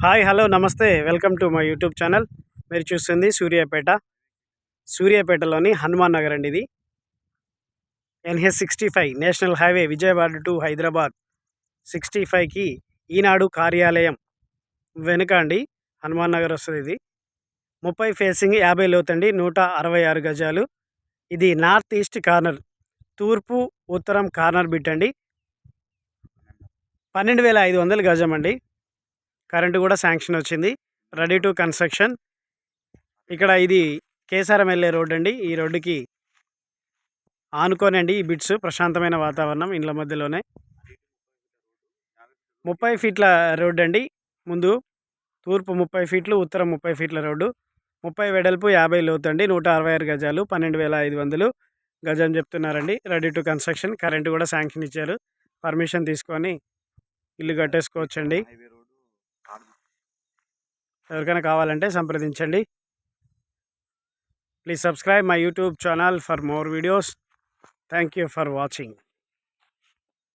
Hi hello నమస్తే welcome to my YouTube channel. మీరు చూస్తుంది సూర్యాపేటలోని హనుమాన్ నగర్ అండి. ఇది NH65 national highway Vijayawada to Hyderabad 65కి ఈనాడు కార్యాలయం వెనుక అండి హనుమాన్ నగర్ వస్తుంది. ఇది 30 ఫేసింగ్ 50 లోతండి, 166 గజాలు. ఇది నార్త్ ఈస్ట్ కార్నర్, తూర్పు ఉత్తరం కార్నర్ బిట్ అండి. 12,500 గజం అండి. కరెంటు కూడా శాంక్షన్ వచ్చింది, రెడీ టు కన్స్ట్రక్షన్. ఇక్కడ ఇది కేసారం వెళ్ళే రోడ్ అండి. ఈ రోడ్డుకి ఆనుకోనండి ఈ బిట్స్. ప్రశాంతమైన వాతావరణం ఇండ్ల మధ్యలోనే. 30 ఫీట్ల రోడ్ అండి. ముందు తూర్పు 30 ఫీట్లు, ఉత్తరం 30 ఫీట్ల రోడ్డు. 30 వెడల్పు, 50 లోతు అండి. 166 గజాలు, 12,500 గజం చెప్తున్నారండి. Ready to construction. కరెంటు కూడా శాంక్షన్ ఇచ్చారు. పర్మిషన్ తీసుకొని ఇల్లు కట్టేసుకోవచ్చండి. ఎవరికైనా కావాలంటే సంప్రదించండి. Please subscribe my YouTube channel for more videos. Thank you for watching.